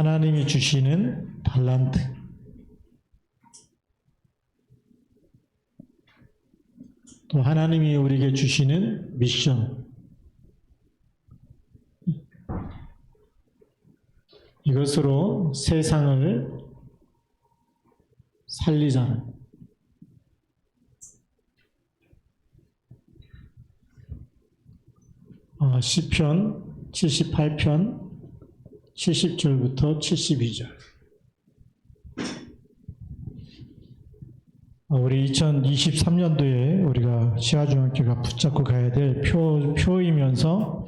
하나님이 주시는 달란트, 또 하나님이 우리에게 주시는 미션, 이것으로 세상을 살리자는, 시편 78편 70절부터 72절. 우리 2023년도에 우리가 시아중학교가 붙잡고 가야 될 표이면서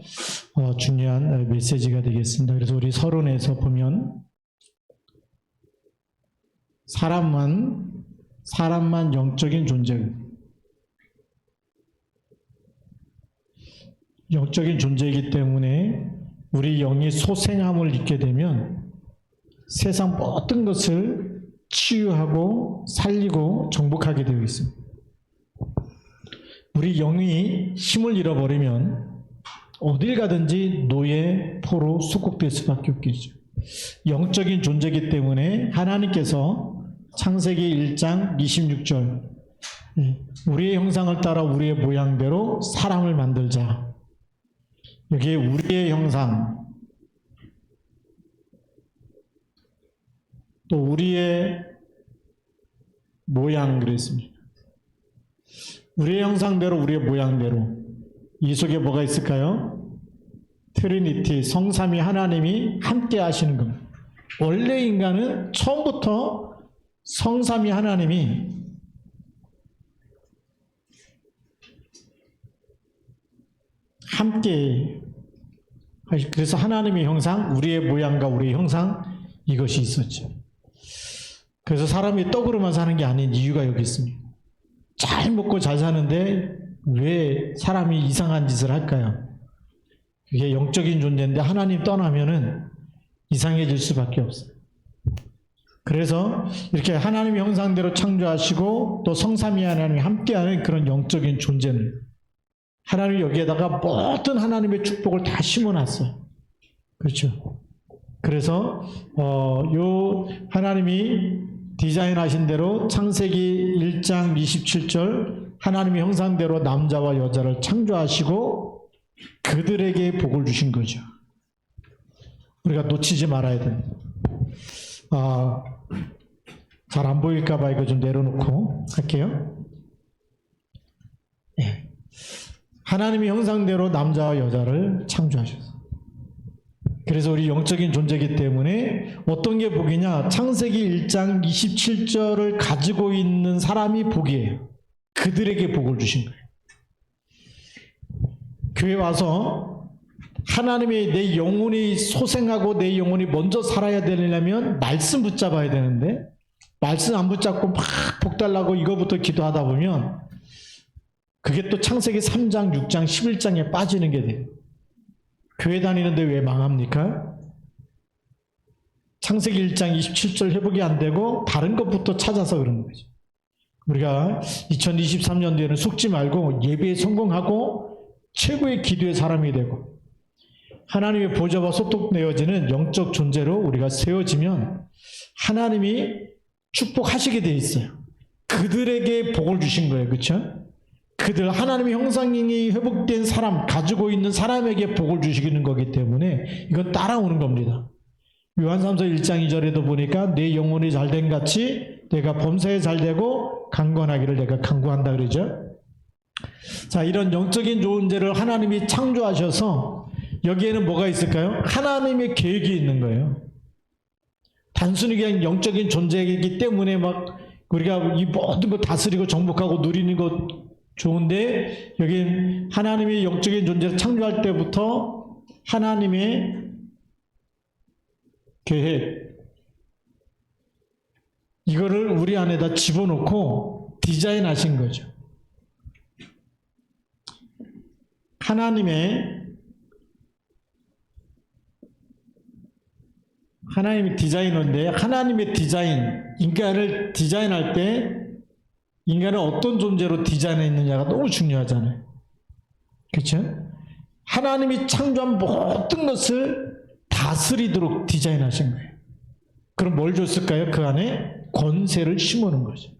중요한 메시지가 되겠습니다. 그래서 우리 서론에서 보면 사람만 영적인 존재이기 때문에 우리 영이 소생함을 잊게 되면 세상 모든 것을 치유하고 살리고 정복하게 되어 있습니다. 우리 영이 힘을 잃어버리면 어딜 가든지 노예, 포로 수국될 수밖에 없겠죠. 영적인 존재이기 때문에 하나님께서 창세기 1장 26절, 우리의 형상을 따라 우리의 모양대로 사람을 만들자. 여기에 우리의 형상, 또 우리의 모양 그랬습니다. 우리의 형상대로 우리의 모양대로. 이 속에 뭐가 있을까요? 트리니티, 성삼위 하나님이 함께 하시는 겁니다. 원래 인간은 처음부터 성삼위 하나님이 함께, 그래서 하나님의 형상, 우리의 모양과 우리의 형상, 이것이 있었죠. 그래서 사람이 떡으로만 사는 게 아닌 이유가 여기 있습니다. 잘 먹고 잘 사는데 왜 사람이 이상한 짓을 할까요? 그게 영적인 존재인데 하나님 떠나면은 이상해질 수밖에 없어요. 그래서 이렇게 하나님의 형상대로 창조하시고 또 성삼위 하나님이 함께하는 그런 영적인 존재를 하나님이 여기에다가 모든 하나님의 축복을 다 심어놨어요. 그렇죠. 그래서 요 하나님이 디자인하신 대로 창세기 1장 27절 하나님의 형상대로 남자와 여자를 창조하시고 그들에게 복을 주신 거죠. 우리가 놓치지 말아야 됩니다. 잘 안 보일까 봐 이거 좀 내려놓고 할게요. 네. 하나님의 형상대로 남자와 여자를 창조하셨어요. 그래서 우리 영적인 존재이기 때문에 어떤 게 복이냐? 창세기 1장 27절을 가지고 있는 사람이 복이에요. 그들에게 복을 주신 거예요. 교회 와서 하나님의 내 영혼이 소생하고 내 영혼이 먼저 살아야 되려면 말씀 붙잡아야 되는데 말씀 안 붙잡고 막 복 달라고 이거부터 기도하다 보면 그게 또 창세기 3장, 6장, 11장에 빠지는 게 돼요. 교회 다니는데 왜 망합니까? 창세기 1장 27절 회복이 안 되고 다른 것부터 찾아서 그런 거죠. 우리가 2023년도에는 속지 말고 예배에 성공하고 최고의 기도의 사람이 되고 하나님의 보좌와 소통되어지는 영적 존재로 우리가 세워지면 하나님이 축복하시게 되어 있어요. 그들에게 복을 주신 거예요. 그렇죠? 그들 하나님의 형상이 회복된 사람, 가지고 있는 사람에게 복을 주시는 거기 때문에 이건 따라오는 겁니다. 요한삼서 1장 2절에도 보니까 내 영혼이 잘된 같이 내가 범사에 잘되고 강건하기를 내가 강구한다 그러죠. 자, 이런 영적인 존재를 하나님이 창조하셔서 여기에는 뭐가 있을까요? 하나님의 계획이 있는 거예요. 단순히 그냥 영적인 존재이기 때문에 막 우리가 이 모든 거 다스리고 정복하고 누리는 것 좋은데 여기 하나님의 영적인 존재를 창조할 때부터 하나님의 계획 이거를 우리 안에다 집어넣고 디자인하신 거죠. 하나님이 디자이너인데 하나님의 디자인, 인간을 디자인할 때 인간은 어떤 존재로 디자인했느냐가 너무 중요하잖아요. 그렇죠? 하나님이 창조한 모든 것을 다스리도록 디자인하신 거예요. 그럼 뭘 줬을까요? 그 안에 권세를 심어놓은 거죠.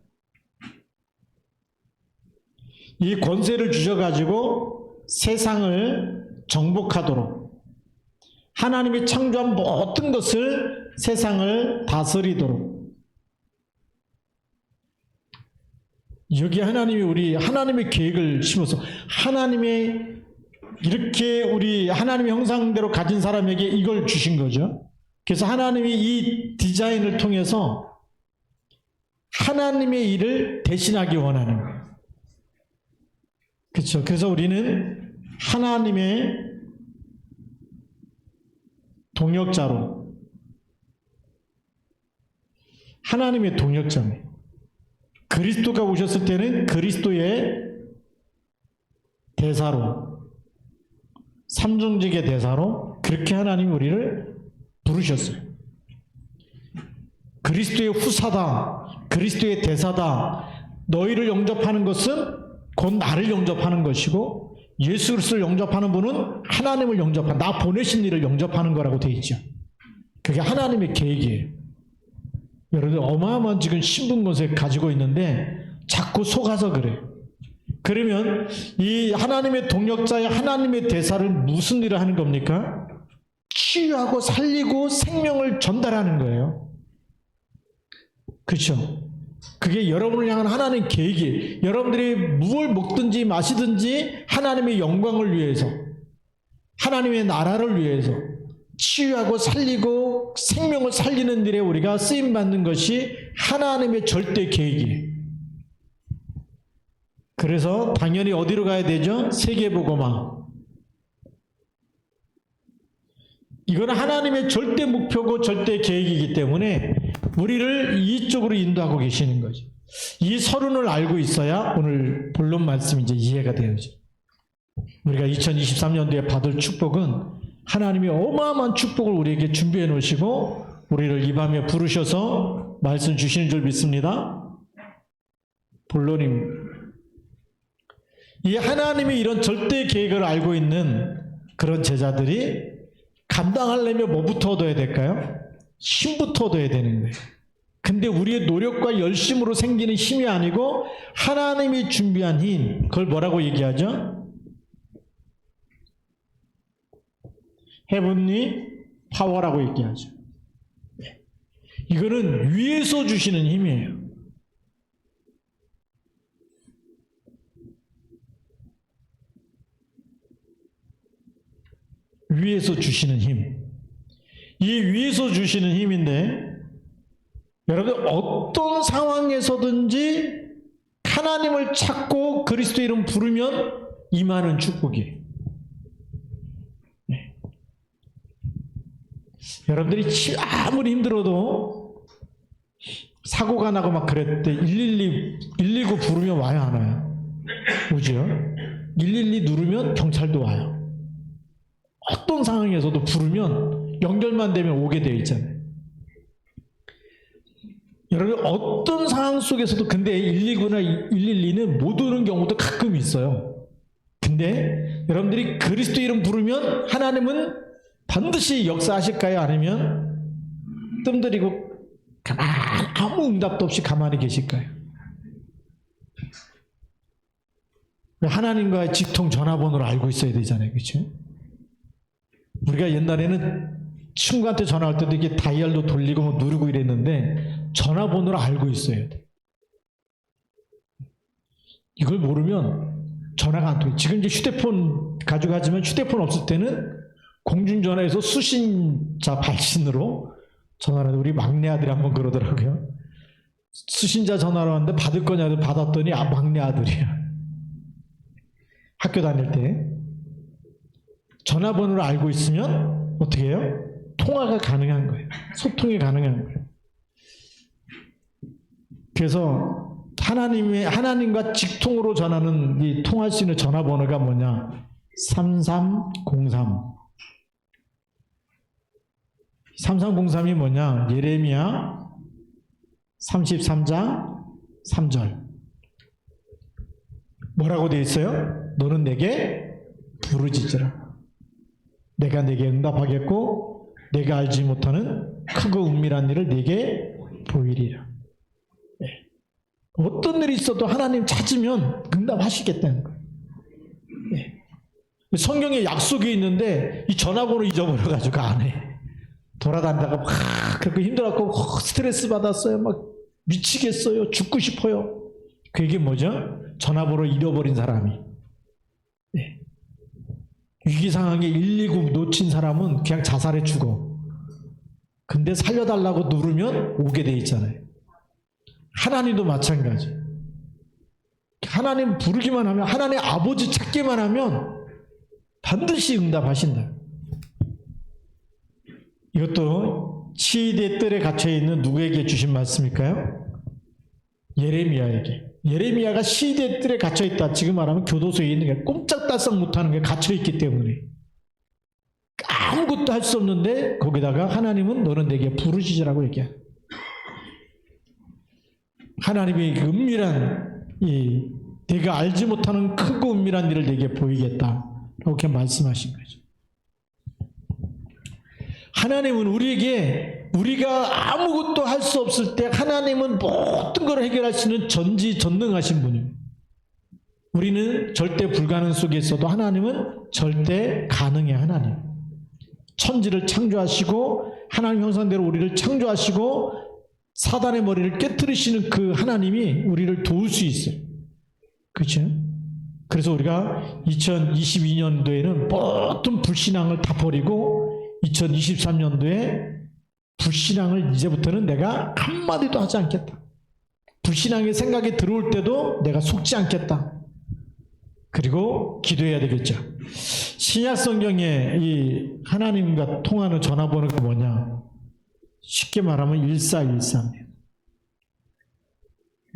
이 권세를 주셔가지고 세상을 정복하도록, 하나님이 창조한 모든 것을 세상을 다스리도록, 여기 하나님이 하나님의 계획을 심어서 하나님의 이렇게 우리 하나님의 형상대로 가진 사람에게 이걸 주신 거죠. 그래서 하나님이 이 디자인을 통해서 하나님의 일을 대신하기 원하는 거예요. 그렇죠. 그래서 우리는 하나님의 동역자로, 하나님의 동역자입니다. 그리스도가 오셨을 때는 그리스도의 대사로, 삼중직의 대사로 그렇게 하나님이 우리를 부르셨어요. 그리스도의 후사다, 그리스도의 대사다, 너희를 영접하는 것은 곧 나를 영접하는 것이고, 예수 그리스도를 영접하는 분은 하나님을 영접한, 나 보내신 이를 영접하는 거라고 되어 있죠. 그게 하나님의 계획이에요. 여러분들 어마어마한 지금 신분권세 가지고 있는데 자꾸 속아서 그래요. 그러면 이 하나님의 동역자의 하나님의 대사를 무슨 일을 하는 겁니까? 치유하고 살리고 생명을 전달하는 거예요. 그렇죠? 그게 여러분을 향한 하나님의 계획이에요. 여러분들이 무엇을 먹든지 마시든지 하나님의 영광을 위해서, 하나님의 나라를 위해서 치유하고 살리고 생명을 살리는 일에 우리가 쓰임받는 것이 하나님의 절대 계획이에요. 그래서 당연히 어디로 가야 되죠? 세계복음화. 이거는 하나님의 절대 목표고 절대 계획이기 때문에 우리를 이쪽으로 인도하고 계시는 거죠. 이 서론을 알고 있어야 오늘 본론 말씀이 이제 이해가 되어죠. 우리가 2023년도에 받을 축복은 하나님이 어마어마한 축복을 우리에게 준비해 놓으시고 우리를 이 밤에 부르셔서 말씀 주시는 줄 믿습니다. 본론입니다. 이 하나님이 이런 절대 계획을 알고 있는 그런 제자들이 감당하려면 뭐부터 얻어야 될까요? 힘부터 얻어야 되는 거예요. 근데 우리의 노력과 열심으로 생기는 힘이 아니고 하나님이 준비한 힘, 그걸 뭐라고 얘기하죠? 헤븐리 파워라고 얘기하죠. 이거는 위에서 주시는 힘이에요. 위에서 주시는 힘. 이 위에서 주시는 힘인데 여러분 어떤 상황에서든지 하나님을 찾고 그리스도 이름 부르면 임하는 축복이에요. 네. 여러분들이 아무리 힘들어도 사고가 나고 막 그랬을 때 119 부르면 와요, 안 와요? 오죠? 112 누르면 경찰도 와요. 어떤 상황에서도 부르면 연결만 되면 오게 되어 있잖아요. 여러분 어떤 상황 속에서도 근데 119나 112는 못 오는 경우도 가끔 있어요. 근데 여러분들이 그리스도 이름 부르면 하나님은 반드시 역사하실까요? 아니면 뜸들이고 아무 응답도 없이 가만히 계실까요? 하나님과의 직통 전화번호를 알고 있어야 되잖아요. 그렇죠? 우리가 옛날에는 친구한테 전화할 때도 이게 다이얼로 돌리고 뭐 누르고 이랬는데 전화번호를 알고 있어야 돼. 이걸 모르면 전화가 안 통해. 지금 이제 휴대폰 가지고 하지만 휴대폰 없을 때는 공중전화에서 수신자 발신으로 전화를 우리 막내 아들이 한번 그러더라고요. 수신자 전화로 왔는데 받을 거냐고 받았더니 막내 아들이야. 학교 다닐 때. 전화번호를 알고 있으면 어떻게 해요? 통화가 가능한 거예요. 소통이 가능한 거예요. 그래서 하나님과 직통으로 전하는 이 통할 수 있는 전화번호가 뭐냐? 3303. 3303이 뭐냐? 예레미야 33장 3절. 뭐라고 되어 있어요? 너는 내게 부르짖으라. 내가 내게 응답하겠고 내가 알지 못하는 크고 은밀한 일을 네게 보이리라. 네. 어떤 일이 있어도 하나님 찾으면 응답하시겠다는 거예요. 네. 성경에 약속이 있는데 이 전화번호 잊어버려가지고 안 해. 돌아다니다가 막 그렇게 힘들었고 스트레스 받았어요. 막 미치겠어요. 죽고 싶어요. 그게 뭐죠? 전화번호 잃어버린 사람이. 네. 위기 상황에 119 놓친 사람은 그냥 자살해 죽어. 근데 살려달라고 누르면 오게 돼 있잖아요. 하나님도 마찬가지. 하나님 부르기만 하면, 하나님 아버지 찾기만 하면 반드시 응답하신다. 이것도 시대 뜰에 갇혀있는 누구에게 주신 말씀일까요? 예레미야에게. 예레미야가 시대 뜰에 갇혀있다. 지금 말하면 교도소에 있는 게 꼼짝달싹 못하는 게 갇혀있기 때문에 아무것도 할 수 없는데 거기다가 하나님은 너는 내게 부르시라고 얘기해. 하나님의 은밀한 내가 알지 못하는 크고 은밀한 일을 내게 보이겠다 이렇게 말씀하신 거죠. 하나님은 우리에게 우리가 아무것도 할 수 없을 때 하나님은 모든 걸 해결할 수 있는 전지전능하신 분이에요. 우리는 절대 불가능 속에 있어도 하나님은 절대 가능해. 하나님 천지를 창조하시고 하나님 형상대로 우리를 창조하시고 사단의 머리를 깨트리시는 그 하나님이 우리를 도울 수 있어요. 그렇죠? 그래서 우리가 2022년도에는 모든 불신앙을 다 버리고 2023년도에 불신앙을 이제부터는 내가 한마디도 하지 않겠다. 불신앙의 생각이 들어올 때도 내가 속지 않겠다. 그리고 기도해야 되겠죠. 신약 성경에 이 하나님과 통하는 전화번호가 뭐냐? 쉽게 말하면 1413이에요.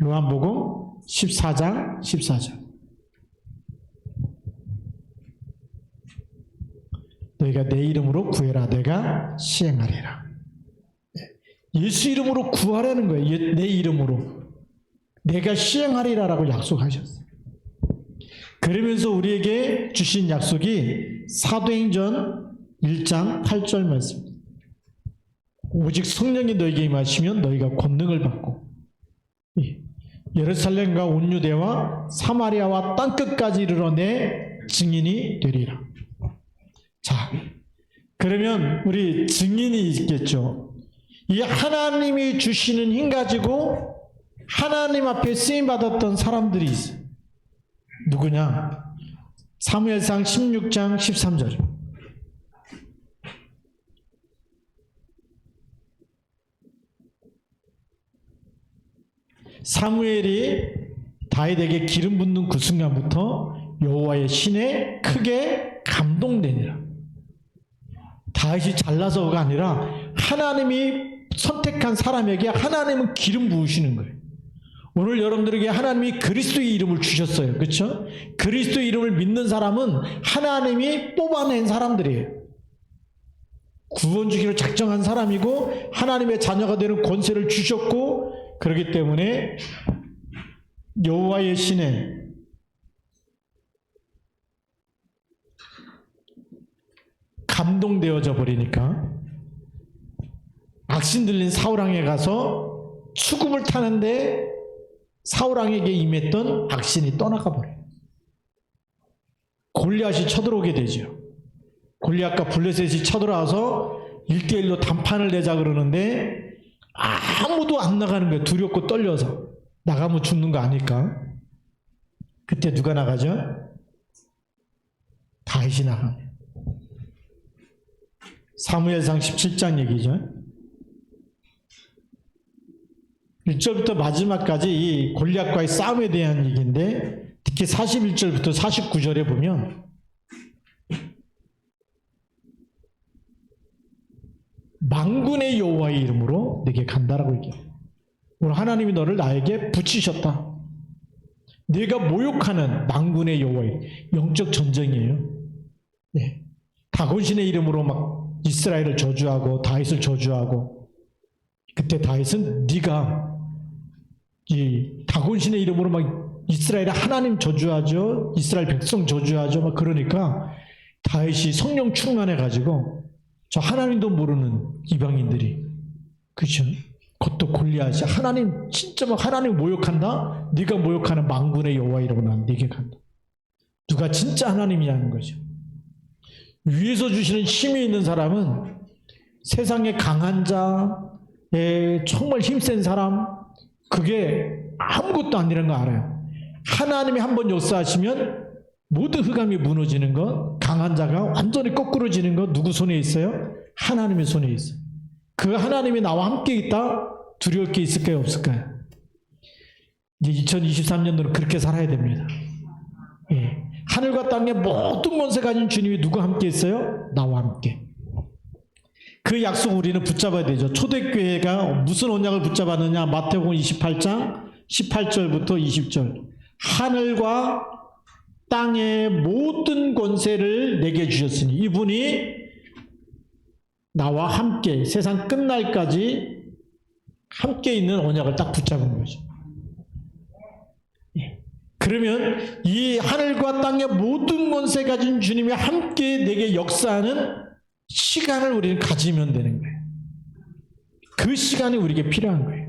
요한복음 14장 14절. 너희가 내 이름으로 구해라. 내가 시행하리라. 예수 이름으로 구하라는 거예요. 내 이름으로. 내가 시행하리라라고 약속하셨어요. 그러면서 우리에게 주신 약속이 사도행전 1장 8절 말씀입니다. 오직 성령이 너에게 임하시면 너희가 권능을 받고 예루살렘과 온 유대와 사마리아와 땅끝까지 이르러 내 증인이 되리라. 자, 그러면 우리 증인이 있겠죠. 이 하나님이 주시는 힘 가지고 하나님 앞에 쓰임받았던 사람들이 있어요. 누구냐? 사무엘상 16장 13절. 사무엘이 다윗에게 기름 붓는 그 순간부터 여호와의 신에 크게 감동되니라. 다윗이 잘나서가 아니라 하나님이 선택한 사람에게 하나님은 기름 부으시는 거예요. 오늘 여러분들에게 하나님이 그리스도의 이름을 주셨어요. 그렇죠? 그리스도의 이름을 믿는 사람은 하나님이 뽑아낸 사람들이에요. 구원 주기로 작정한 사람이고 하나님의 자녀가 되는 권세를 주셨고, 그렇기 때문에 여호와의 신에 감동되어져 버리니까 악신 들린 사울왕에 가서 수금을 타는데 사울왕에게 임했던 악신이 떠나가 버려요. 골리앗이 쳐들어오게 되죠. 골리앗과 블레셋이 쳐들어와서 1대1로 단판을 내자 그러는데 아무도 안 나가는 거예요. 두렵고 떨려서. 나가면 죽는 거 아닐까? 그때 누가 나가죠? 다윗이 나갑니다. 사무엘상 17장 얘기죠. 1절부터 마지막까지 이 골리앗과의 싸움에 대한 얘기인데, 특히 41절부터 49절에 보면 만군의 여호와의 이름으로 내게 간다라고 얘기해요. 오늘 하나님이 너를 나에게 붙이셨다. 내가 모욕하는 만군의 여호와의 영적 전쟁이에요. 네. 다곤신의 이름으로 막 이스라엘을 저주하고 다윗을 저주하고, 그때 다윗은 네가 이 다곤신의 이름으로 막 이스라엘의 하나님 저주하죠, 이스라엘 백성 저주하죠, 막 그러니까 다윗이 성령 충만해 가지고 저 하나님도 모르는 이방인들이 그렇죠? 그것도 골리앗이 하나님 진짜 막 하나님 모욕한다? 네가 모욕하는 망군의 여호와 이라고 난 네게 간다. 누가 진짜 하나님이냐는 거죠. 위에서 주시는 힘이 있는 사람은 세상에 강한 자, 정말 힘센 사람, 그게 아무것도 아니라는 거 알아요. 하나님이 한번 역사하시면 모든 흑암이 무너지는 것, 강한 자가 완전히 거꾸로지는 것 누구 손에 있어요? 하나님의 손에 있어요. 그 하나님이 나와 함께 있다? 두려울 게 있을까요? 없을까요? 이제 2023년도는 그렇게 살아야 됩니다. 예. 하늘과 땅의 모든 권세 가진 주님이 누구와 함께 있어요? 나와 함께. 그 약속 우리는 붙잡아야 되죠. 초대교회가 무슨 언약을 붙잡았느냐? 마태복음 28장 18절부터 20절. 하늘과 땅의 모든 권세를 내게 주셨으니 이분이 나와 함께 세상 끝날까지 함께 있는 언약을 딱 붙잡은 거죠. 그러면 이 하늘과 땅의 모든 권세 가진 주님이 함께 내게 역사하는 시간을 우리는 가지면 되는 거예요. 그 시간이 우리에게 필요한 거예요.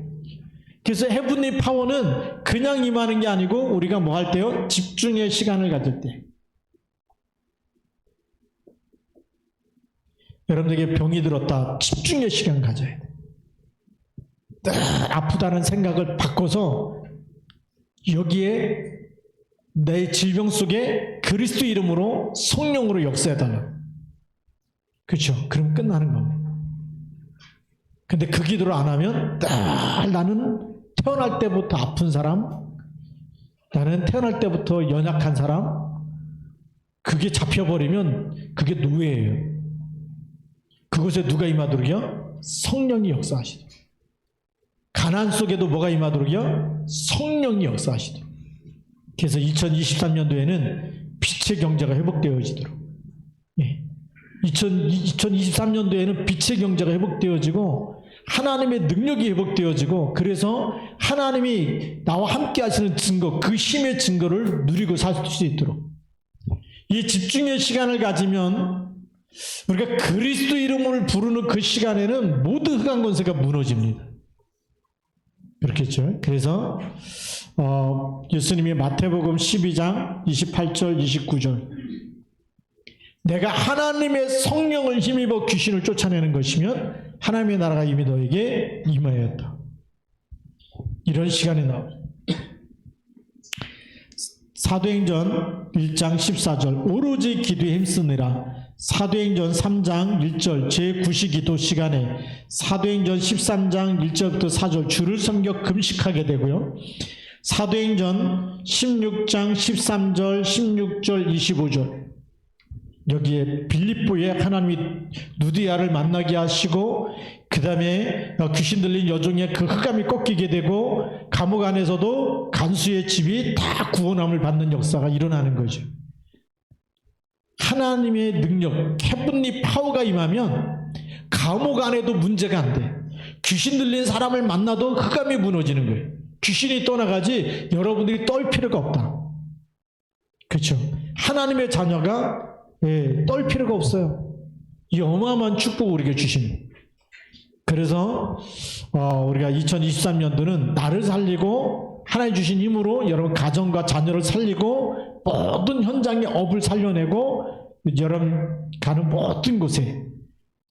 그래서 헤븐리 파워는 그냥 임하는 게 아니고 우리가 뭐 할 때요? 집중의 시간을 가질 때. 여러분들에게 병이 들었다. 집중의 시간 가져야 돼. 늘 아프다는 생각을 바꿔서 여기에 내 질병 속에 그리스도 이름으로 성령으로 역사해달라. 그렇죠? 그럼 끝나는 겁니다. 근데 그 기도를 안 하면 나는 태어날 때부터 아픈 사람, 나는 태어날 때부터 연약한 사람, 그게 잡혀버리면 그게 노예예요. 그곳에 누가 임하도록요? 성령이 역사하시도록. 가난 속에도 뭐가 임하도록요? 성령이 역사하시도록. 그래서 2023년도에는 빛의 경제가 회복되어지도록. 예. 2023년도에는 빛의 경제가 회복되어지고 하나님의 능력이 회복되어지고 그래서 하나님이 나와 함께 하시는 증거, 그 힘의 증거를 누리고 살 수 있도록. 이 집중의 시간을 가지면 우리가 그리스도 이름을 부르는 그 시간에는 모든 흑암 권세가 무너집니다. 그렇겠죠. 그래서 예수님이 마태복음 12장 28절 29절 내가 하나님의 성령을 힘입어 귀신을 쫓아내는 것이면 하나님의 나라가 이미 너에게 임하였다. 이런 시간이 나옵니다. 사도행전 1장 14절 오로지 기도에 힘쓰느라 사도행전 3장 1절 제9시기도 시간에 사도행전 13장 1절부터 4절 주를 섬겨 금식하게 되고요. 사도행전 16장 13절 16절 25절 여기에 빌립보에 하나님이 누디아를 만나게 하시고 그 다음에 귀신 들린 여종의 그 흑암이 꺾이게 되고 감옥 안에서도 간수의 집이 다 구원함을 받는 역사가 일어나는 거죠. 하나님의 능력, 헤븐리 파워가 임하면 감옥 안에도 문제가 안 돼. 귀신 들린 사람을 만나도 흑암이 무너지는 거예요. 귀신이 떠나가지 여러분들이 떨 필요가 없다. 그렇죠? 하나님의 자녀가 떨 필요가 없어요. 이 어마어마한 축복을 우리에게 주신. 그래서 우리가 2023년도는 나를 살리고 하나님 주신 힘으로 여러분 가정과 자녀를 살리고 모든 현장의 업을 살려내고 여러분 가는 모든 곳에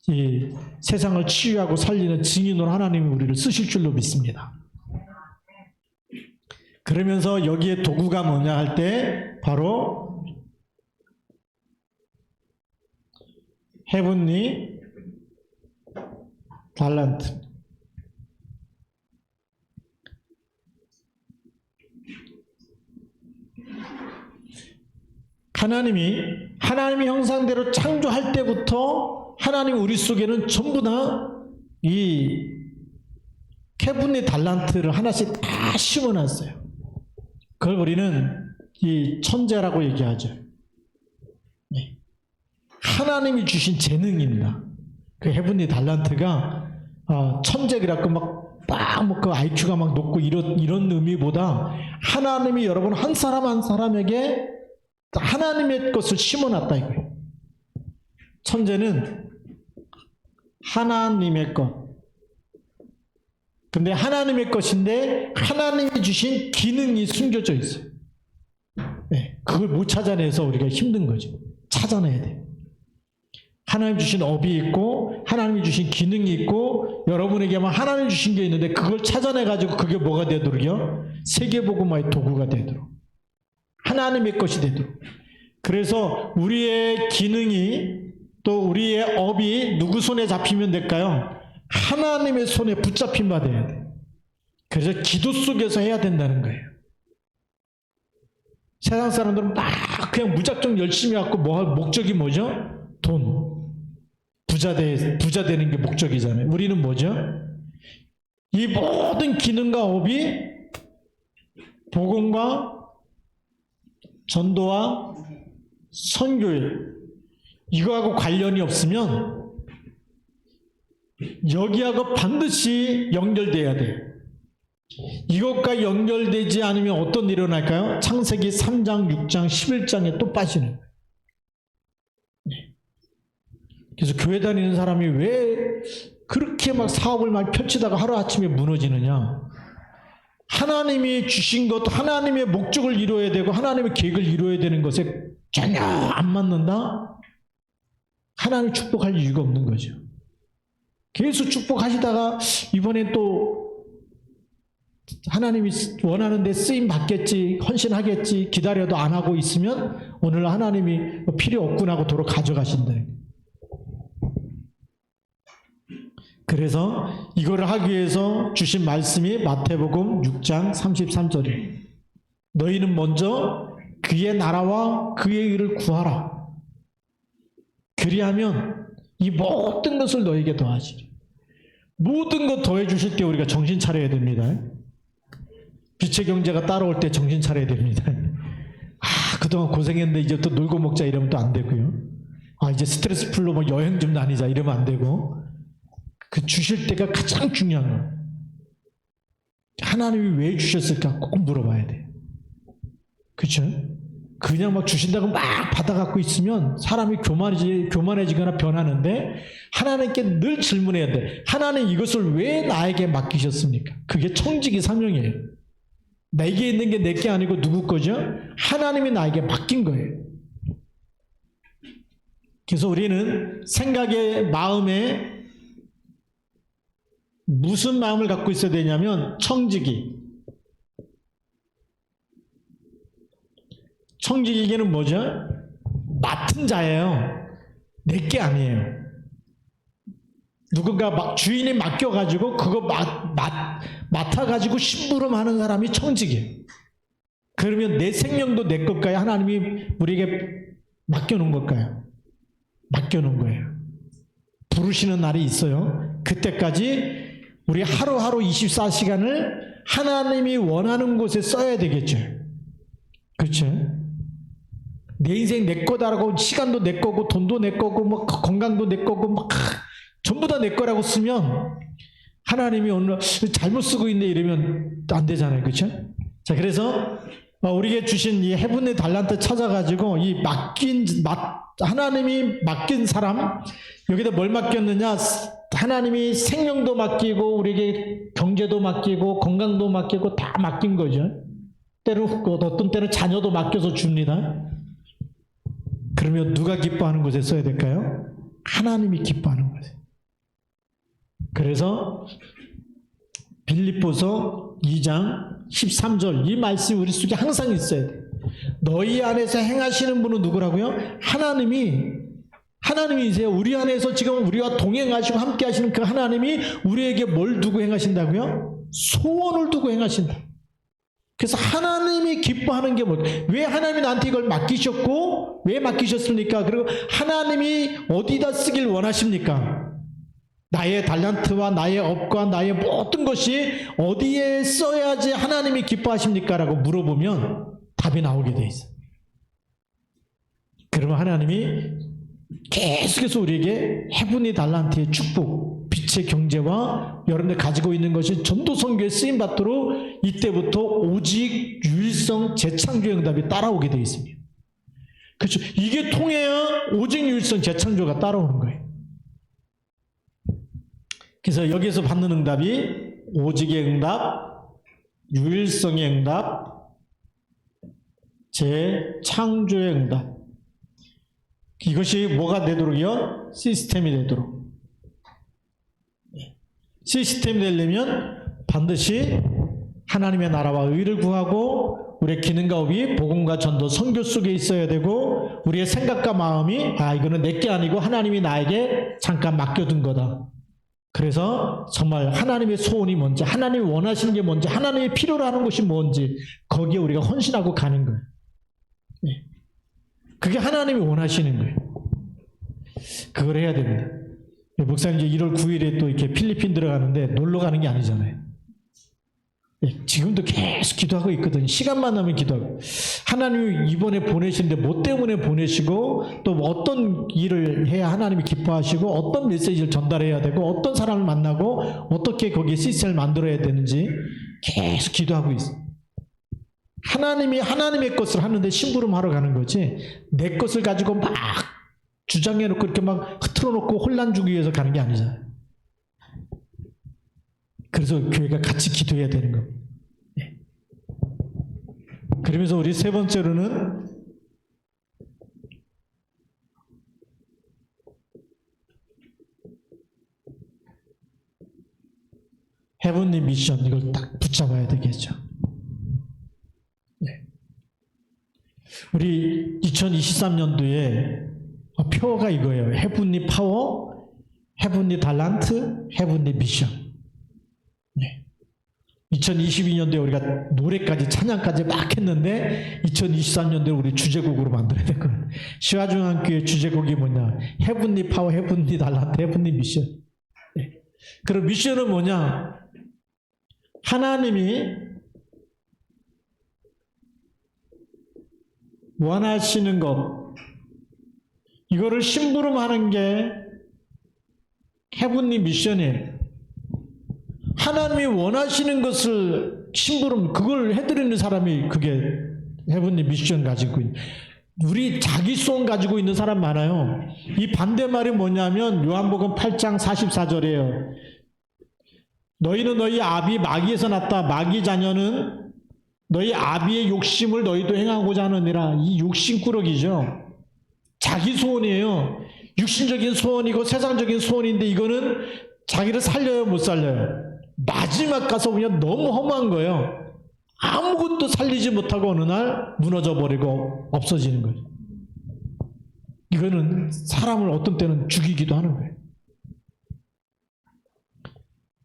이 세상을 치유하고 살리는 증인으로 하나님이 우리를 쓰실 줄로 믿습니다. 그러면서 여기에 도구가 뭐냐 할 때 바로 헤븐리 달란트. 하나님이 형상대로 창조할 때부터 하나님 우리 속에는 전부 다 이 헤븐리 달란트를 하나씩 다 심어놨어요. 그걸 우리는 이 천재라고 얘기하죠. 네. 하나님이 주신 재능입니다. 그 헤븐리 달란트가 천재라고 막 그 IQ가 막 높고 이런 의미보다 하나님이 여러분 한 사람 한 사람에게 하나님의 것을 심어놨다 이거예요. 천재는 하나님의 것, 근데 하나님의 것인데 하나님이 주신 기능이 숨겨져 있어요. 네, 그걸 못 찾아내서 우리가 힘든 거죠. 찾아내야 돼요. 하나님 주신 업이 있고 하나님이 주신 기능이 있고 여러분에게만 하나님 주신 게 있는데 그걸 찾아내가지고 그게 뭐가 되도록요? 세계복음화의 도구가 되도록. 하나님의 것이 되도록. 그래서 우리의 기능이 또 우리의 업이 누구 손에 잡히면 될까요? 하나님의 손에 붙잡힌 바 돼야 돼요. 그래서 기도 속에서 해야 된다는 거예요. 세상 사람들은 막 그냥 무작정 열심히 하고 목적이 뭐죠? 돈. 부자 되는 게 목적이잖아요. 우리는 뭐죠? 이 모든 기능과 업이 복음과 전도와 선교에 이거하고 관련이 없으면 여기하고 반드시 연결돼야 돼요. 이것과 연결되지 않으면 어떤 일이 일어날까요? 창세기 3장, 6장, 11장에 또 빠지는 거예요. 그래서 교회 다니는 사람이 왜 그렇게 막 사업을 막 펼치다가 하루아침에 무너지느냐? 하나님이 주신 것, 하나님의 목적을 이루어야 되고 하나님의 계획을 이루어야 되는 것에 전혀 안 맞는다? 하나님 축복할 이유가 없는 거죠. 계속 축복하시다가 이번엔 또 하나님이 원하는 데 쓰임 받겠지, 헌신하겠지 기다려도 안 하고 있으면 오늘 하나님이 필요 없구나 하고 도로 가져가신다. 그래서 이거를 하기 위해서 주신 말씀이 마태복음 6장 33절이에요. 너희는 먼저 그의 나라와 그의 의를 구하라. 그리하면 이 모든 것을 너에게 더하시리. 모든 것 더해 주실 때 우리가 정신 차려야 됩니다. 빛의 경제가 따라올 때 정신 차려야 됩니다. 그동안 고생했는데 이제 또 놀고 먹자 이러면 또 안 되고요. 이제 스트레스 풀로 뭐 여행 좀 다니자 이러면 안 되고, 그 주실 때가 가장 중요한 거예요. 하나님이 왜 주셨을까 꼭 물어봐야 돼요. 그렇죠? 그냥 막 주신다고 막 받아갖고 있으면 사람이 교만해지거나 변하는데, 하나님께 늘 질문해야 돼. 하나님 이것을 왜 나에게 맡기셨습니까? 그게 청지기 사명이에요. 내게 있는 게 내게 아니고 누구 거죠? 하나님이 나에게 맡긴 거예요. 그래서 우리는 생각에, 마음에 무슨 마음을 갖고 있어야 되냐면 청지기. 청지기계는 뭐죠? 맡은 자예요. 내게 아니에요. 누군가 주인이 맡겨가지고 그거 맡아가지고 심부름하는 사람이 청지기예요. 그러면 내 생명도 내 것까요? 하나님이 우리에게 맡겨놓은 걸까요? 맡겨놓은 거예요. 부르시는 날이 있어요. 그때까지 우리 하루하루 24시간을 하나님이 원하는 곳에 써야 되겠죠. 그렇죠? 내 인생 내 거다라고, 시간도 내 거고 돈도 내 거고 뭐 건강도 내 거고 막 전부 다 내 거라고 쓰면 하나님이 오늘 잘못 쓰고 있네 이러면 안 되잖아요. 그렇죠? 자, 그래서 우리에게 주신 이 헤븐의 달란트 찾아가지고 이 하나님이 맡긴 사람, 여기다 뭘 맡겼느냐? 하나님이 생명도 맡기고 우리에게 경제도 맡기고 건강도 맡기고 다 맡긴 거죠. 때로 어떤 때는 자녀도 맡겨서 줍니다. 그러면 누가 기뻐하는 곳에 써야 될까요? 하나님이 기뻐하는 곳에. 그래서 빌립보서 2장 13절 이 말씀이 우리 속에 항상 있어야 돼요. 너희 안에서 행하시는 분은 누구라고요? 하나님이세요. 우리 안에서 지금 우리와 동행하시고 함께 하시는 그 하나님이 우리에게 뭘 두고 행하신다고요? 소원을 두고 행하신다. 그래서 하나님이 기뻐하는 게 뭐예요? 왜 하나님이 나한테 이걸 맡기셨고 왜 맡기셨습니까? 그리고 하나님이 어디다 쓰길 원하십니까? 나의 달란트와 나의 업과 나의 모든 것이 어디에 써야지 하나님이 기뻐하십니까? 라고 물어보면 답이 나오게 돼 있어요. 그러면 하나님이 계속해서 우리에게 헤븐의 달란트의 축복, 빛의 경제와 여러분들 가지고 있는 것이 전도 선교에 쓰임 받도록 이때부터 오직 유일성 재창조 응답이 따라오게 되어 있습니다. 그렇죠? 이게 통해야 오직 유일성 재창조가 따라오는 거예요. 그래서 여기에서 받는 응답이 오직의 응답, 유일성의 응답, 재창조의 응답. 이것이 뭐가 되도록이요? 시스템이 되도록. 시스템이 되려면 반드시 하나님의 나라와 의를 구하고 우리의 기능과 업이 복음과 전도, 선교 속에 있어야 되고 우리의 생각과 마음이 이거는 내게 아니고 하나님이 나에게 잠깐 맡겨둔 거다. 그래서 정말 하나님의 소원이 뭔지, 하나님이 원하시는 게 뭔지, 하나님이 필요로 하는 것이 뭔지 거기에 우리가 헌신하고 가는 거예요. 그게 하나님이 원하시는 거예요. 그걸 해야 됩니다. 목사님 이제 1월 9일에 또 이렇게 필리핀 들어가는데 놀러 가는 게 아니잖아요. 지금도 계속 기도하고 있거든요. 시간만 나면 기도하고. 하나님이 이번에 보내시는데 뭐 때문에 보내시고 또 어떤 일을 해야 하나님이 기뻐하시고 어떤 메시지를 전달해야 되고 어떤 사람을 만나고 어떻게 거기에 시스템을 만들어야 되는지 계속 기도하고 있어요. 하나님이 하나님의 것을 하는데 심부름하러 가는 거지 내 것을 가지고 막 주장해놓고 이렇게 막 흐트러놓고 혼란 주기 위해서 가는 게 아니잖아요. 그래서 교회가 같이 기도해야 되는 겁니다. 그러면서 우리 세 번째로는 헤븐리 미션, 이걸 딱 붙잡아야 되겠죠. 우리 2023년도에 표가 이거예요. 헤븐리 파워, 헤븐리 달란트, 헤븐리 미션. 2022년도에 우리가 노래까지 찬양까지 막 했는데 2023년도에 우리 주제곡으로 만들어야 되거든요. 시화중앙교회 주제곡이 뭐냐? 헤븐리 파워, 헤븐리 달란트, 헤븐리 미션. 그럼 미션은 뭐냐? 하나님이 원하시는 것, 이거를 심부름하는 게 헤븐리 미션이에요. 하나님이 원하시는 것을 심부름, 그걸 해드리는 사람이 그게 헤븐리 미션 가지고 있는. 우리 자기 소원 가지고 있는 사람 많아요. 이 반대말이 뭐냐면 요한복음 8장 44절이에요. 너희는 너희 아비 마귀에서 났다. 마귀 자녀는 너희 아비의 욕심을 너희도 행하고자 하느니라. 이 욕심꾸러기죠. 자기 소원이에요. 육신적인 소원이고 세상적인 소원인데 이거는 자기를 살려요, 못 살려요? 마지막 가서 그냥 너무 험한 거예요. 아무것도 살리지 못하고 어느 날 무너져 버리고 없어지는 거예요. 이거는 사람을 어떤 때는 죽이기도 하는 거예요.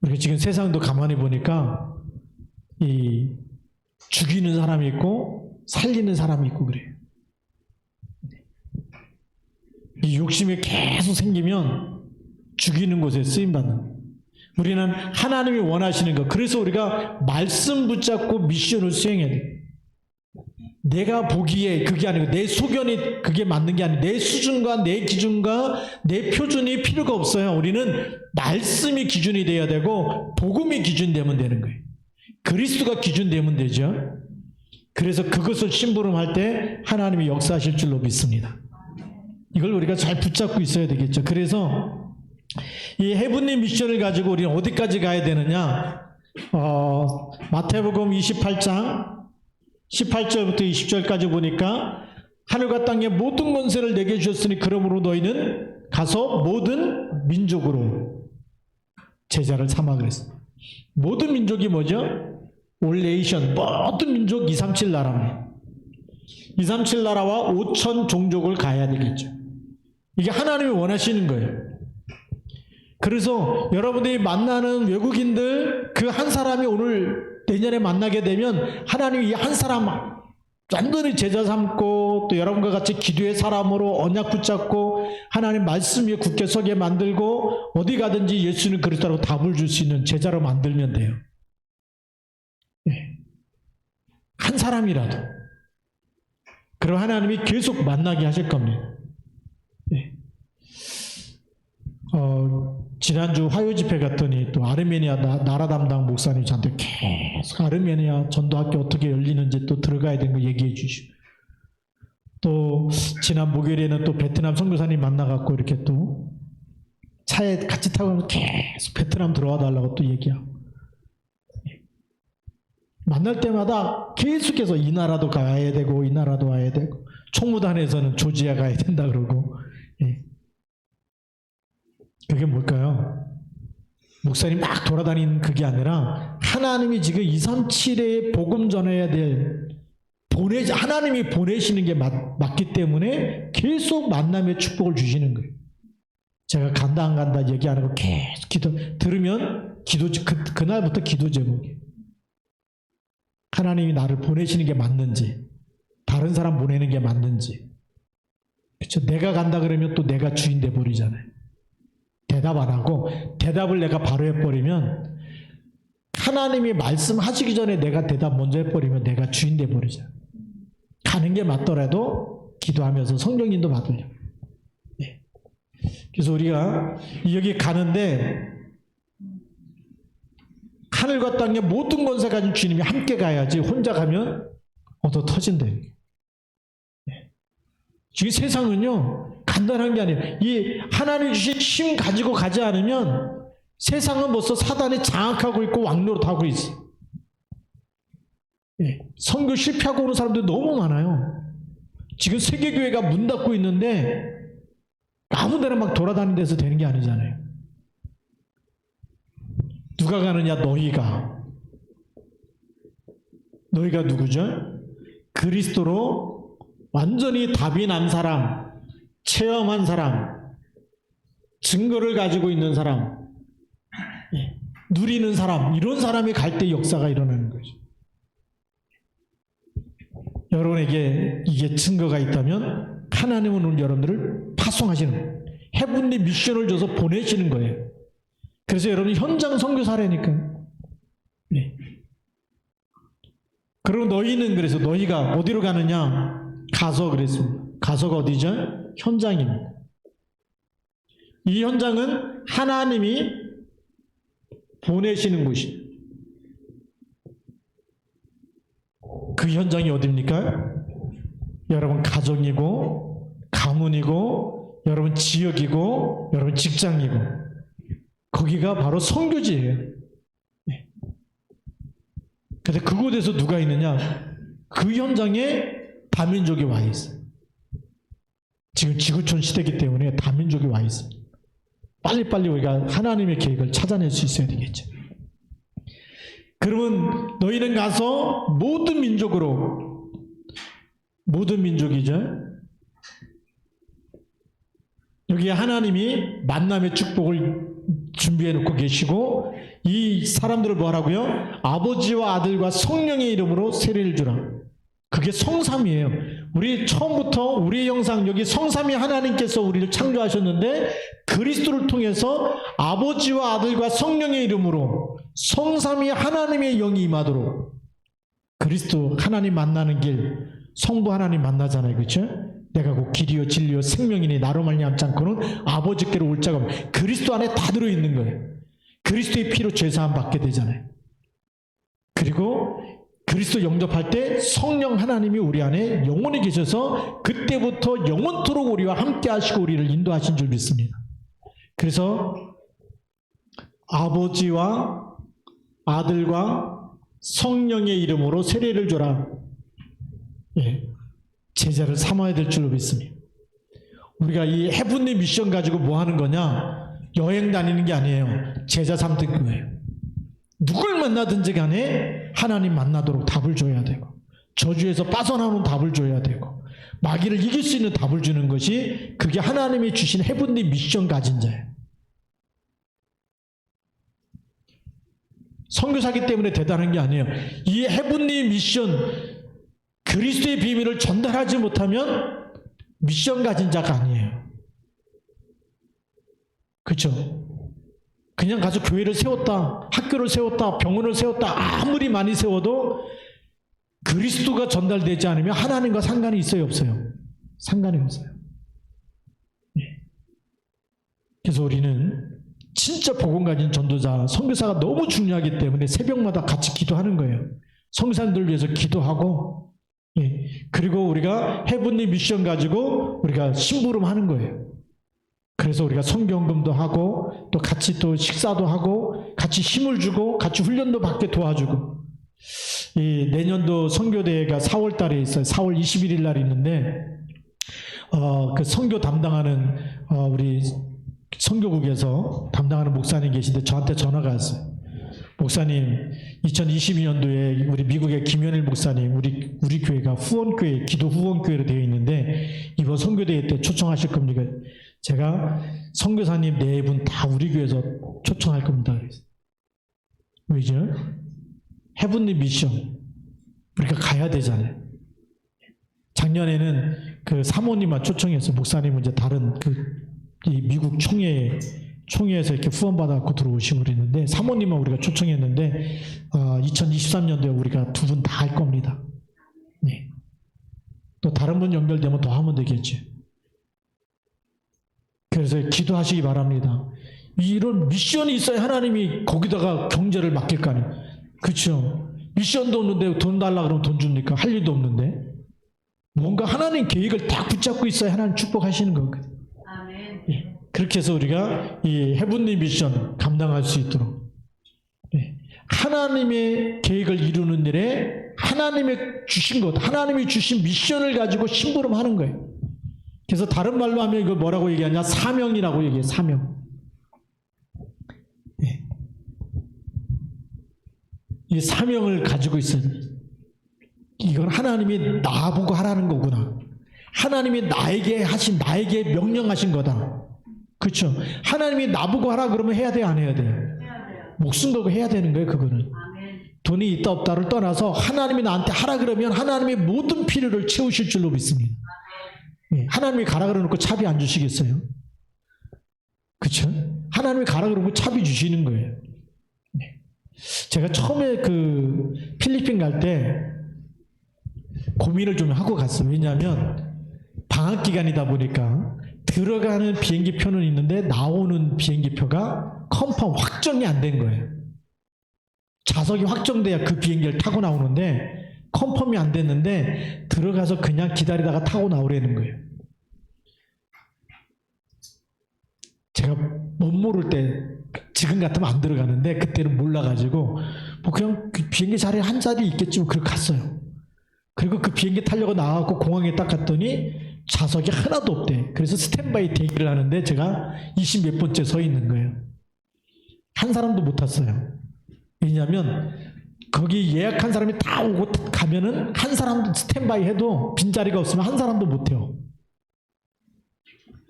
우리가 지금 세상도 가만히 보니까 이 죽이는 사람이 있고 살리는 사람이 있고 그래요. 이 욕심이 계속 생기면 죽이는 곳에 쓰임받는 거예요. 우리는 하나님이 원하시는 것, 그래서 우리가 말씀 붙잡고 미션을 수행해야 돼요. 내가 보기에 그게 아니고 내 소견이 그게 맞는 게 아니고 내 수준과 내 기준과 내 표준이 필요가 없어요. 우리는 말씀이 기준이 돼야 되고 복음이 기준 되면 되는 거예요. 그리스도가 기준 되면 되죠. 그래서 그것을 심부름할 때 하나님이 역사하실 줄로 믿습니다. 이걸 우리가 잘 붙잡고 있어야 되겠죠. 그래서 이 헤븐리 미션을 가지고 우리는 어디까지 가야 되느냐? 마태복음 28장 18절부터 20절까지 보니까 하늘과 땅의 모든 권세를 내게 주셨으니 그러므로 너희는 가서 모든 민족으로 제자를 삼아 그랬어요. 모든 민족이 뭐죠? All nation, 모든 민족 237 나라입니다. 237 나라와 5천 종족을 가야 되겠죠. 이게 하나님이 원하시는 거예요. 그래서 여러분들이 만나는 외국인들 그 한 사람이 오늘 내년에 만나게 되면 하나님이 이 한 사람 완전히 제자 삼고 또 여러분과 같이 기도의 사람으로 언약 붙잡고 하나님 말씀 위에 굳게 서게 만들고 어디 가든지 예수는 그리스도라고 답을 줄 수 있는 제자로 만들면 돼요. 한 사람이라도. 그럼 하나님이 계속 만나게 하실 겁니다. 지난주 화요 집회 갔더니 또 아르메니아 나라 담당 목사님 저한테 계속 아르메니아 전도학교 어떻게 열리는지 또 들어가야 되는 거 얘기해 주시고, 또 지난 목요일에는 또 베트남 선교사님 만나갖고 이렇게 또 차에 같이 타고 계속 베트남 들어와 달라고 또 얘기하고, 만날 때마다 계속해서 이 나라도 가야 되고 이 나라도 와야 되고 총무단에서는 조지아 가야 된다 그러고. 예. 그게 뭘까요? 목사님 막 돌아다니는 그게 아니라 하나님이 지금 237에 복음 전해야 될 하나님이 보내시는 게 맞기 때문에 계속 만남의 축복을 주시는 거예요. 제가 간다 안 간다 얘기 안 하고 계속 들으면 그날부터 기도 제목이에요. 하나님이 나를 보내시는 게 맞는지, 다른 사람 보내는 게 맞는지. 그렇죠? 내가 간다 그러면 또 내가 주인 돼 버리잖아요. 대답 안 하고 대답을 내가 바로 해버리면, 하나님이 말씀하시기 전에 내가 대답 먼저 해버리면 내가 주인 돼 버리잖아요. 가는 게 맞더라도 기도하면서 성령님도 받으려고. 네. 그래서 우리가 여기 가는데 하늘과 땅의 모든 권세 가진 주님이 함께 가야지 혼자 가면 얻어 터진대요. 네. 지금 세상은요 간단한 게 아니에요. 이 하나님 주신 힘 가지고 가지 않으면 세상은 벌써 사단이 장악하고 있고 왕노릇하고 있어요. 네. 선교 실패하고 오는 사람들이 너무 많아요. 지금 세계교회가 문 닫고 있는데 아무 데나 막 돌아다니는 데서 되는 게 아니잖아요. 누가 가느냐? 너희가 누구죠? 그리스도로 완전히 답이 난 사람, 체험한 사람, 증거를 가지고 있는 사람, 누리는 사람, 이런 사람이 갈 때 역사가 일어나는 거죠. 여러분에게 이게 증거가 있다면 하나님은 오늘 여러분들을 파송하시는, 헤븐리 미션을 줘서 보내시는 거예요. 그래서 여러분 현장 선교사라니까요. 네. 그리고 너희는, 그래서 너희가 어디로 가느냐? 가서 그랬습니다. 가서가 어디죠? 현장입니다. 이 현장은 하나님이 보내시는 곳이에요. 그 현장이 어디입니까? 여러분 가정이고 가문이고 여러분 지역이고 여러분 직장이고, 거기가 바로 선교지예요. 네. 근데 그곳에서 누가 있느냐? 그 현장에 다민족이 와 있어요. 지금 지구촌 시대이기 때문에 다민족이 와 있어요. 빨리빨리 우리가 하나님의 계획을 찾아낼 수 있어야 되겠죠. 그러면 너희는 가서 모든 민족으로, 모든 민족이죠. 여기에 하나님이 만남의 축복을 준비해 놓고 계시고, 이 사람들을 뭐라고요? 아버지와 아들과 성령의 이름으로 세례를 주라. 그게 성삼이에요. 우리 처음부터 우리의 형상, 여기 성삼위 하나님께서 우리를 창조하셨는데 그리스도를 통해서 아버지와 아들과 성령의 이름으로 성삼위 하나님의 영이 임하도록, 그리스도 하나님 만나는 길, 성부 하나님 만나잖아요. 그렇죠? 내가 곧 길이요 진리요 생명이니 나로 말미암지 않고는 아버지께로 올 자가 없다. 그리스도 안에 다 들어있는 거예요. 그리스도의 피로 죄사함 받게 되잖아요. 그리고 그리스도 영접할 때 성령 하나님이 우리 안에 영원히 계셔서 그때부터 영원토록 우리와 함께 하시고 우리를 인도하신 줄 믿습니다. 그래서 아버지와 아들과 성령의 이름으로 세례를 줘라. 예, 제자를 삼아야 될 줄로 믿습니다. 우리가 이 헤븐리 미션 가지고 뭐 하는 거냐? 여행 다니는 게 아니에요. 제자 삼는 거예요. 누굴 만나든지 간에 하나님 만나도록 답을 줘야 되고, 저주에서 빠져나오는 답을 줘야 되고, 마귀를 이길 수 있는 답을 주는 것이, 그게 하나님이 주신 헤븐리 미션 가진 자예요. 선교사기 때문에 대단한 게 아니에요. 이 헤븐리 미션, 그리스도의 비밀을 전달하지 못하면 미션 가진 자가 아니에요. 그렇죠? 그냥 가서 교회를 세웠다, 학교를 세웠다, 병원을 세웠다, 아무리 많이 세워도 그리스도가 전달되지 않으면 하나님과 상관이 있어요, 없어요? 상관이 없어요. 네. 그래서 우리는 진짜 복음 가진 전도자, 선교사가 너무 중요하기 때문에 새벽마다 같이 기도하는 거예요. 선교사님들 위해서 기도하고, 예. 그리고 우리가 헤븐리 미션 가지고 우리가 심부름하는 거예요. 그래서 우리가 선교헌금도 하고 또 같이 또 식사도 하고 같이 힘을 주고 같이 훈련도 받게 도와주고, 이 내년도 선교대회가 4월 달에 있어요. 4월 21일 날 있는데, 그 선교 담당하는, 우리 선교국에서 담당하는 목사님 계신데 저한테 전화가 왔어요. 목사님, 2022년도에 우리 미국의 김현일 목사님, 우리 교회가 후원교회, 기도 후원교회로 되어 있는데 이번 선교대회 때 초청하실 겁니까? 제가 선교사님 4분 다 우리 교회에서 초청할 겁니다. 왜죠? 헤븐리 미션. 우리가 가야 되잖아요. 작년에는 그 사모님만 초청해서 목사님은 이제 다른 이 미국 총회에서 이렇게 후원받아갖고 들어오시고 그랬는데, 사모님은 우리가 초청했는데, 2023년도에 우리가 2분 다 할 겁니다. 네. 또 다른 분 연결되면 더 하면 되겠죠. 그래서 기도하시기 바랍니다. 이런 미션이 있어야 하나님이 거기다가 경제를 맡길 거 아니에요. 그렇죠. 미션도 없는데 돈 달라 그러면 돈 줍니까? 할 일도 없는데. 뭔가 하나님 계획을 딱 붙잡고 있어야 하나님 축복하시는 거거든요. 아멘. 예. 그렇게 해서 우리가 이 헤븐리 미션 감당할 수 있도록, 예. 하나님의 계획을 이루는 일에 하나님의 주신 것, 하나님이 주신 미션을 가지고 심부름하는 거예요. 그래서 다른 말로 하면 이거 뭐라고 얘기하냐? 사명이라고 얘기해요. 사명. 예. 이 사명을 가지고 있어요. 이건 하나님이 나보고 하라는 거구나. 하나님이 나에게 명령하신 거다. 그렇죠? 하나님이 나보고 하라 그러면 해야 돼요, 안 해야 돼요? 해야 돼요. 목숨 걸고 해야 되는 거예요, 그거는. 아멘. 돈이 있다 없다를 떠나서 하나님이 나한테 하라 그러면 하나님의 모든 필요를 채우실 줄로 믿습니다. 예, 하나님이 가라 그러놓고 차비 안 주시겠어요? 그렇죠? 하나님이 가라 그러면 차비 주시는 거예요. 네. 제가 처음에 그 필리핀 갈 때 고민을 좀 하고 갔어요. 왜냐하면 방학 기간이다 보니까 들어가는 비행기 표는 있는데 나오는 비행기 표가 컨펌 확정이 안 된 거예요. 좌석이 확정돼야 그 비행기를 타고 나오는데 컨펌이 안 됐는데 들어가서 그냥 기다리다가 타고 나오려는 거예요. 제가 못 모를 때 지금 같으면 안 들어가는데 그때는 몰라가지고 뭐 그냥 그 비행기 자리에 한 자리 있겠지 뭐 그렇게 갔어요. 그리고 그 비행기 타려고 나가고 공항에 딱 갔더니 좌석이 하나도 없대. 그래서 스탠바이 대기를 하는데 제가 20몇 번째 서 있는 거예요. 한 사람도 못 탔어요. 왜냐하면 거기 예약한 사람이 다 오고 가면은 한 사람도 스탠바이 해도 빈자리가 없으면 한 사람도 못 태워.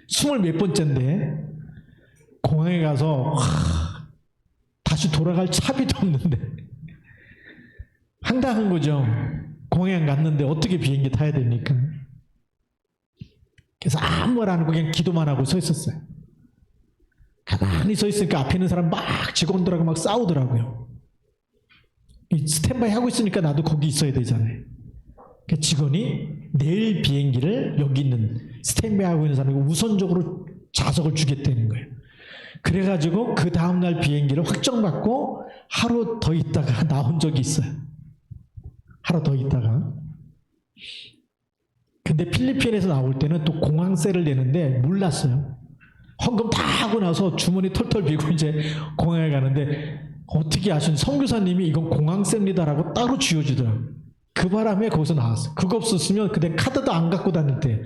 20몇 번째인데 공항에 가서 다시 돌아갈 차비도 없는데 황당한 거죠. 공항에 갔는데 어떻게 비행기 타야 됩니까? 그래서 아무 말 안 하고 그냥 기도만 하고 서 있었어요. 가만히 서 있으니까 앞에 있는 사람 막 직원들하고 막 싸우더라고요. 이 스탠바이 하고 있으니까 나도 거기 있어야 되잖아요. 그 직원이 내일 비행기를 여기 있는 스탠바이 하고 있는 사람에게 우선적으로 좌석을 주겠다는 거예요. 그래가지고 그 다음날 비행기를 확정받고 하루 더 있다가 나온 적이 있어요. 하루 더 있다가. 근데 필리핀에서 나올 때는 또 공항세를 내는데 몰랐어요. 헌금 다 하고 나서 주머니 털털 비고 이제 공항에 가는데 어떻게 아신 선교사님이 이건 공항세입니다라고 따로 쥐어주더라고요. 그 바람에 거기서 나왔어요. 그거 없었으면 그때 카드도 안 갖고 다닐 때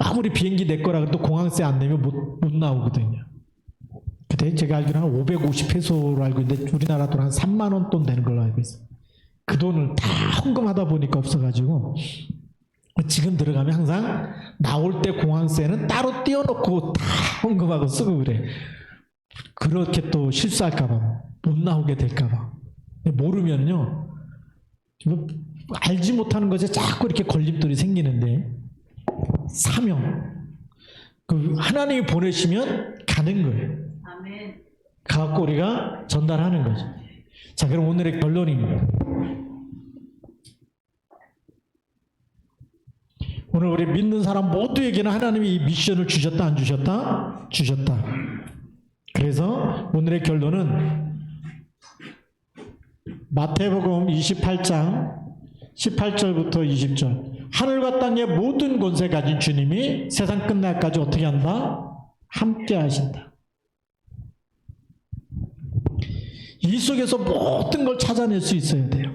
아무리 비행기 내 거라 그래도 공항세 안 내면 못 나오거든요. 그때 제가 알기로는 한 550페소로 알고 있는데 우리나라 돈 한 3만 원 돈 되는 걸로 알고 있어요. 그 돈을 다 헌금하다 보니까 없어가지고 지금 들어가면 항상 나올 때 공항세는 따로 띄워놓고 다 헌금하고 쓰고 그래. 그렇게 또 실수할까봐 못 나오게 될까봐. 모르면요 알지 못하는 것에 자꾸 이렇게 걸림돌이 생기는데 사명 그 하나님이 보내시면 가는 거예요. 아멘. 가갖고 우리가 전달하는 거죠. 자, 그럼 오늘의 결론입니다. 오늘 우리 믿는 사람 모두에게는 하나님이 이 미션을 주셨다 안 주셨다? 주셨다. 그래서 오늘의 결론은 마태복음 28장 18절부터 20절 하늘과 땅의 모든 권세 가진 주님이 세상 끝날까지 어떻게 한다? 함께 하신다. 이 속에서 모든 걸 찾아낼 수 있어야 돼요.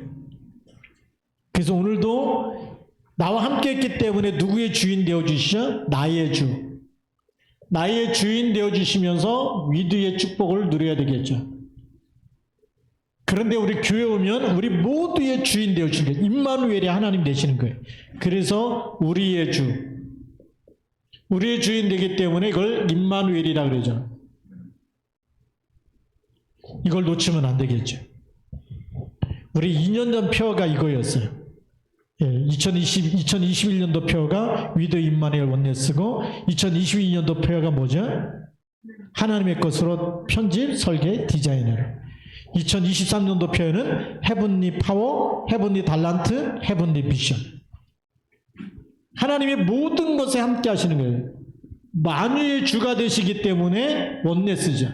그래서 오늘도 나와 함께 했기 때문에 누구의 주인 되어주시죠? 나의 주. 나의 주인 되어주시면서 위드의 축복을 누려야 되겠죠. 그런데 우리 교회 오면 우리 모두의 주인 되어주시는 거예요. 임마누엘이 하나님 되시는 거예요. 그래서 우리의 주. 우리의 주인 되기 때문에 이걸 임마누엘이라 그러죠. 이걸 놓치면 안 되겠죠. 우리 2년 전 표어가 이거였어요. 2021년도 표어가 위드 임마누엘 원네스고 2022년도 표어가 뭐죠? 하나님의 것으로 편집, 설계, 디자인을. 2023년도 표현은 헤븐리 파워, 헤븐리 달란트, 헤븐리 미션. 하나님의 모든 것에 함께 하시는 거예요. 만유의 주가 되시기 때문에 원네스죠.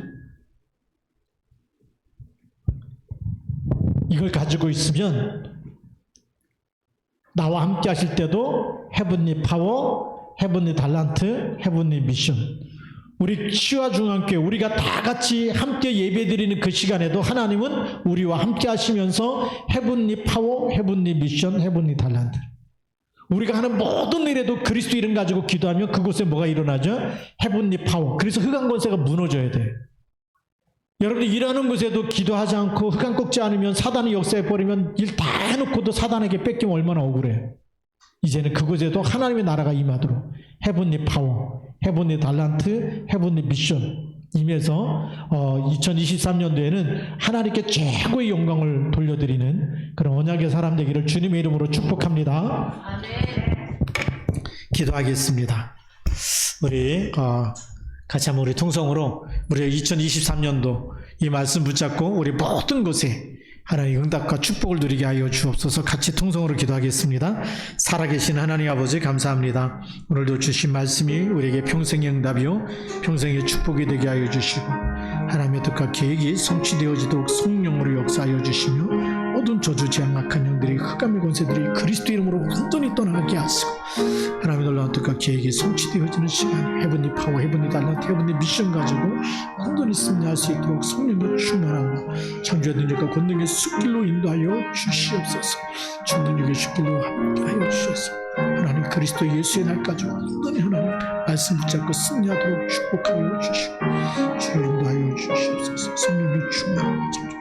이걸 가지고 있으면 나와 함께 하실 때도 헤븐리 파워, 헤븐리 달란트, 헤븐리 미션. 우리 치유중앙교회 우리가 다 같이 함께 예배드리는 그 시간에도 하나님은 우리와 함께 하시면서 헤븐리 파워, 헤븐리 미션, 헤븐리 달란트. 우리가 하는 모든 일에도 그리스도 이름 가지고 기도하면 그곳에 뭐가 일어나죠? 헤븐리 파워. 그래서 흑암 권세가 무너져야 돼요. 여러분들 일하는 곳에도 기도하지 않고 흑암 꺾지 않으면 사단이 역사해버리면 일 다 해놓고도 사단에게 뺏기면 얼마나 억울해요. 이제는 그곳에도 하나님의 나라가 임하도록 헤븐리 파워, 헤븐리 달란트, 헤븐리 미션 임해서 2023년도에는 하나님께 최고의 영광을 돌려드리는 그런 언약의 사람 되기를 주님의 이름으로 축복합니다. 아멘. 기도하겠습니다. 우리 같이 한번 우리 통성으로 우리 2023년도 이 말씀 붙잡고 우리 모든 곳에 하나님 응답과 축복을 누리게 하여 주옵소서. 같이 통성으로 기도하겠습니다. 살아계신 하나님 아버지 감사합니다. 오늘도 주신 말씀이 우리에게 평생의 응답이요 평생의 축복이 되게 하여 주시고 하나님의 뜻과 계획이 성취되어지도록 성령으로 역사하여 주시며 모든 저주 재앙악한 영들이 흑암의 권세들이 그리스도 이름으로 완전히 떠나게 하시고 하나님의 놀라운 뜻과 계획이 성취되어지는 시간 헤븐리 파워, 헤븐리 달란트, 헤븐리 미션 가지고 완전히 승리할 수 있도록 성령의 충만함과 창조의 능력과 권능의 숲길로 인도하여 주시옵소서. 주 능력의 숲길로 함께하여 주셔서 하나님 그리스도 예수의 날까지 완전히 하나님 말씀 붙잡고 승리하도록 축복하여 주시고 주를 인도하여 주시옵소서. 성령의 충만함과 창조